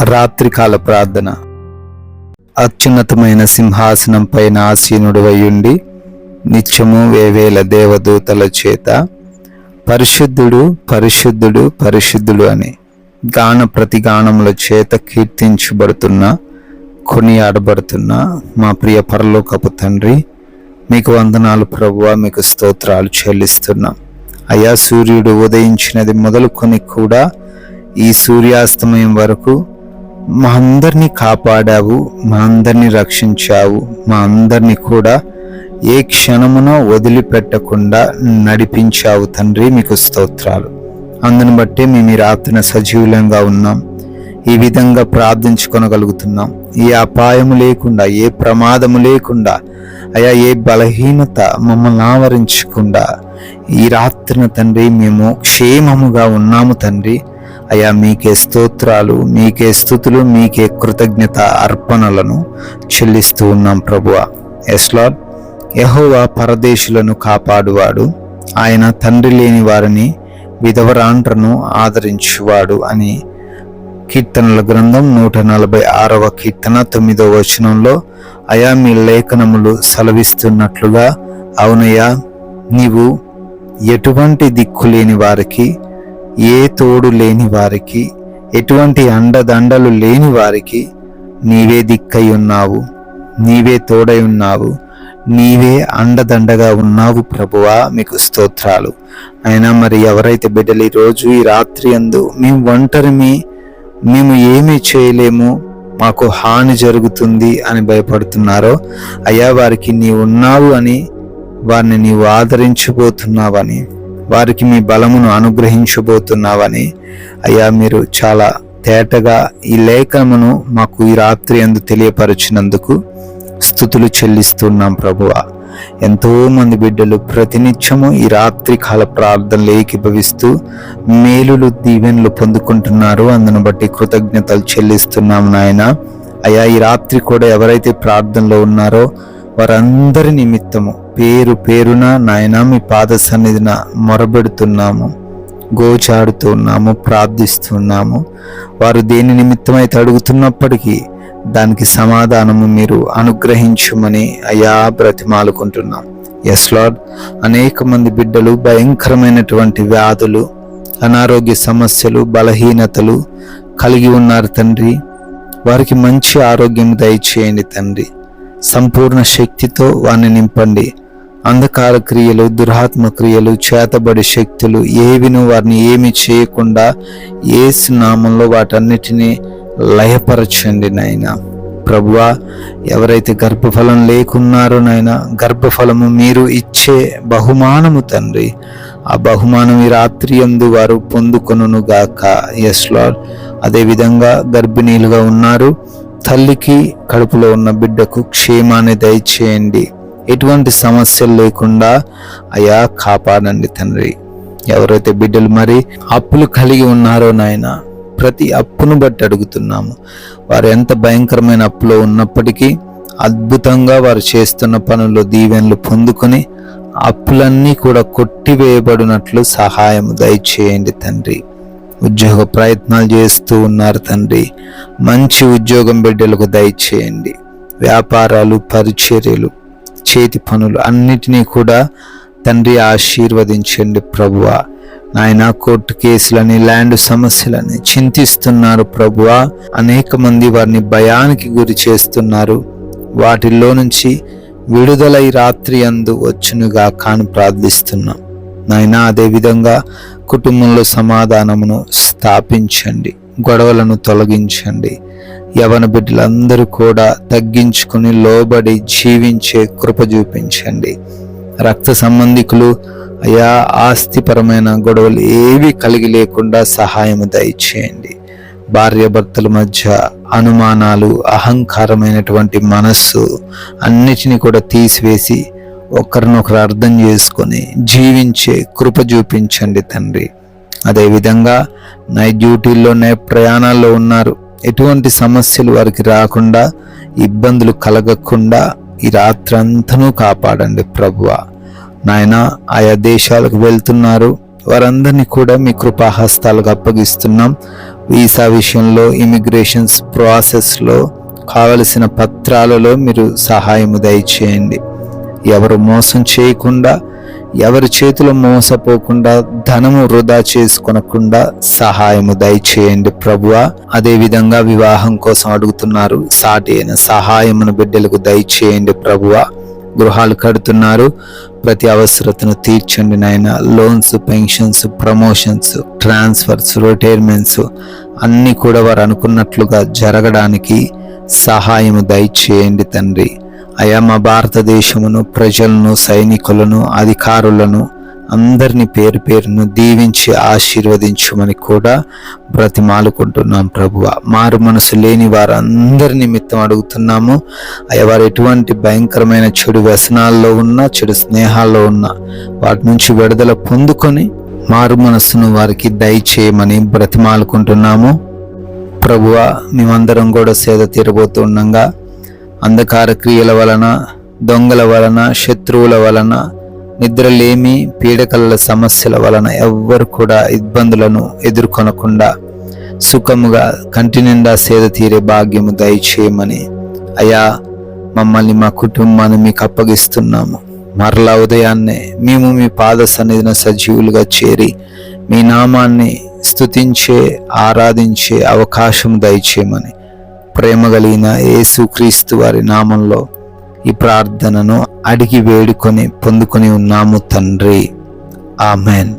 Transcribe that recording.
రాత్రికాల ప్రార్థన. అత్యున్నతమైన సింహాసనం పైన ఆసీనుడవైయుండి నిత్యము వేవేల దేవదూతల చేత పరిశుద్ధుడు పరిశుద్ధుడు పరిశుద్ధుడు అని గాన ప్రతిగానముల చేత కీర్తించబడుతున్న కొనియాడబడుతున్న మా ప్రియ పరలోకపు తండ్రి, మీకు వందనాలు ప్రభువా, మీకు స్తోత్రాలు చెల్లిస్తున్నాం అయ్యా. సూర్యుడు ఉదయించినది మొదలుకొని కూడా ఈ సూర్యాస్తమయం వరకు మా అందరినీ కాపాడావు, మా అందరినీ రక్షించావు, మా అందరినీ కూడా ఏ క్షణమున వదిలిపెట్టకుండా నడిపించావు తండ్రి, మీకు స్తోత్రాలు. అందును బట్టి మేము ఈ రాత్రిన సజీవులంగా ఉన్నాం, ఈ విధంగా ప్రార్థించుకొనగలుగుతున్నాం. ఏ అపాయము లేకుండా, ఏ ప్రమాదము లేకుండా అయ్యా, ఏ బలహీనత మమ్మల్ని ఆవరించకుండా ఈ రాత్రిన తండ్రి మేము క్షేమముగా ఉన్నాము తండ్రి. అయ్యా, మీకే స్తోత్రాలు, మీకే స్తుతులు, మీకే కృతజ్ఞత అర్పణలను చెల్లిస్తూ ఉన్నాం ప్రభువా. Yes lord. యెహోవా పరదేశులను కాపాడువాడు, ఆయన తండ్రి లేని వారిని విధవరాండ్రను ఆదరించువాడు అని కీర్తనల గ్రంథం 146వ కీర్తన 9వ వచనంలో అయా మీ లేఖనములు సెలవిస్తున్నట్లుగా, అవునయ్యా, నీవు ఎటువంటి దిక్కు లేని వారికి, ఏ తోడు లేని వారికి, ఎటువంటి అండదండలు లేని వారికి నీవే దిక్కై ఉన్నావు, నీవే తోడై ఉన్నావు, నీవే అండదండగా ఉన్నావు ప్రభువా, మీకు స్తోత్రాలు. అయినా మరి ఎవరైతే బిడ్డలు ఈరోజు ఈ రాత్రి అందు మేము ఒంటరిమి, మేము ఏమీ చేయలేము, మాకు హాని జరుగుతుంది అని భయపడుతున్నారో అయ్యా, వారికి నీవు ఉన్నావు అని, వారిని నీవు ఆదరించబోతున్నావని, వారికి మీ బలమును అనుగ్రహించబోతున్నావని అయ్యా మీరు చాలా తేటగా ఈ లేఖనమును మాకు ఈ రాత్రి అందు తెలియపరిచినందుకు స్తుతులు చెల్లిస్తున్నాం ప్రభువా. ఎంతో మంది బిడ్డలు ప్రతినిత్యము ఈ రాత్రి కాల ప్రార్థనలు ఏకీభవిస్తూ మేలులు దీవెనలు పొందుకుంటున్నారు. అందును బట్టి కృతజ్ఞతలు చెల్లిస్తున్నాం నాయన. అయ్యా, ఈ రాత్రి కూడా ఎవరైతే ప్రార్థనలో ఉన్నారో వారందరి నిమిత్తము పేరు పేరున నాయన మీ పాద సన్నిధిన మొరబెడుతున్నాము, గోచాడుతున్నాము, ప్రార్థిస్తున్నాము. వారు దేని నిమిత్తమైతే అడుగుతున్నప్పటికీ దానికి సమాధానము మీరు అనుగ్రహించమని అయ్యా బ్రతిమాలుకుంటున్నాం. Yes lord. అనేక మంది బిడ్డలు భయంకరమైనటువంటి వ్యాధులు, అనారోగ్య సమస్యలు, బలహీనతలు కలిగి ఉన్నారు తండ్రి. వారికి మంచి ఆరోగ్యం దయచేయండి తండ్రి. సంపూర్ణ శక్తితో వారిని నింపండి. అంధకార క్రియలు, దురాత్మ క్రియలు, చేతబడి శక్తులు ఏవిను వారిని ఏమి చేయకుండా యేసు నామంలో వాటన్నిటినీ లయపరచండి నాయన. ప్రభువా, ఎవరైతే గర్భఫలం లేకున్నారో నాయన, గర్భఫలము మీరు ఇచ్చే బహుమానము తండ్రి, ఆ బహుమానం ఈ రాత్రి యందు వారు పొందుకొనును గాక. Yes Lord. అదేవిధంగా గర్భిణీలుగా ఉన్నారు, తల్లికి కడుపులో ఉన్న బిడ్డకు క్షేమాన్ని దయచేయండి. ఎటువంటి సమస్యలు లేకుండా అయ్యా కాపాడండి తండ్రి. ఎవరైతే బిడ్డలు మరి అప్పులు కలిగి ఉన్నారో నాయన, ప్రతి అప్పును బట్టి అడుగుతున్నాము. వారు ఎంత భయంకరమైన అప్పులో ఉన్నప్పటికీ అద్భుతంగా వారు చేస్తున్న పనుల్లో దీవెనలు పొందుకొని అప్పులన్నీ కూడా కొట్టివేయబడినట్లు సహాయం దయచేయండి తండ్రి. ఉద్యోగ ప్రయత్నాలు చేస్తూ ఉన్నారు తండ్రి, మంచి ఉద్యోగం బిడ్డలకు దయచేయండి. వ్యాపారాలు, పరిచర్యలు, చేతి పనులు అన్నిటినీ కూడా తండ్రి ఆశీర్వదించండి ప్రభువా. నాయన, కోర్టు కేసులని, ల్యాండ్ సమస్యలని చింతిస్తున్నారు ప్రభువా. అనేక మంది వారిని భయానికి గురి చేస్తున్నారు. వాటిల్లో నుంచి విడుదలై రాత్రి అందు వచ్చునుగా కాని ప్రార్థిస్తున్నాం నాయన. అదేవిధంగా కుటుంబంలో సమాధానమును స్థాపించండి, గొడవలను తొలగించండి. యవన బిడ్డలందరూ కూడా తగ్గించుకుని లోబడి జీవించే కృప చూపించండి. రక్త సంబంధికులు అయా ఆస్తిపరమైన గొడవలు ఏవి కలిగి లేకుండా సహాయము దయచేయండి. భార్యాభర్తల మధ్య అనుమానాలు, అహంకారమైనటువంటి మనస్సు అన్నిటినీ కూడా తీసివేసి ఒకరినొకరు అర్థం చేసుకొని జీవించే కృప చూపించండి తండ్రి. అదేవిధంగా నైట్ డ్యూటీల్లో, నైట్ ప్రయాణాల్లో ఉన్నారు, ఎటువంటి సమస్యలు వారికి రాకుండా, ఇబ్బందులు కలగకుండా ఈ రాత్రంతనూ కాపాడండి ప్రభువా. నాయన, ఆయా దేశాలకు వెళ్తున్నారు, వారందరినీ కూడా మీ కృపాహస్తాలకు అప్పగిస్తున్నాం. వీసా విషయంలో, ఇమిగ్రేషన్స్ ప్రాసెస్లో, కావలసిన పత్రాలలో మీరు సహాయము దయచేయండి. ఎవరు మోసం చేయకుండా, ఎవరి చేతిలో మోసపోకుండా, ధనము వృధా చేసుకొనకుండా సహాయము దయచేయండి ప్రభువా. అదే విధంగా వివాహం కోసం అడుగుతున్నారు, సాటి అయిన సహాయమును బిడ్డలకు దయచేయండి ప్రభువా. గృహాలు కడుతున్నారు, ప్రతి అవసరతను తీర్చండి నాయన. Loans, pensions, promotions, transfers, retirements అన్నీ కూడా వారు అనుకున్నట్లుగా జరగడానికి సహాయము దయచేయండి తండ్రి. అయా మా భారతదేశమును, ప్రజలను, సైనికులను, అధికారులను అందరినీ పేరు పేరును దీవించి ఆశీర్వదించమని కూడా బ్రతిమాలుకుంటున్నాం ప్రభువా. మారు మనసు లేని వారందరి నిమిత్తం అడుగుతున్నాము. అయ్యా వారు ఎటువంటి భయంకరమైన చెడు వ్యసనాల్లో ఉన్నా, చెడు స్నేహాల్లో ఉన్నా వాటి నుంచి విడుదల పొందుకొని మారు మనస్సును వారికి దయచేయమని బ్రతిమాలుకుంటున్నాము ప్రభువా. మేమందరం కూడా సేద తీరబోతుండగా అంధకార క్రియల వలన, దొంగల వలన, శత్రువుల వలన, నిద్రలేమి, పీడకల సమస్యల వలన ఎవ్వరు కూడా ఇబ్బందులను ఎదుర్కొనకుండా సుఖముగా కంటి నిండా సేద తీరే భాగ్యము దయచేయమని అయా మమ్మల్ని, మా కుటుంబాన్ని మీకు అప్పగిస్తున్నాము. మరలా ఉదయాన్నే మేము మీ పాద సన్నిధిన సజీవులుగా చేరి మీ నామాన్ని స్తుతించే, ఆరాధించే అవకాశం దయచేయమని ప్రేమ కలిగిన యేసుక్రీస్తు వారి నామంలో ఈ ప్రార్థనను అడిగి వేడుకొని పొందుకొని ఉన్నాము తండ్రి. ఆమెన్.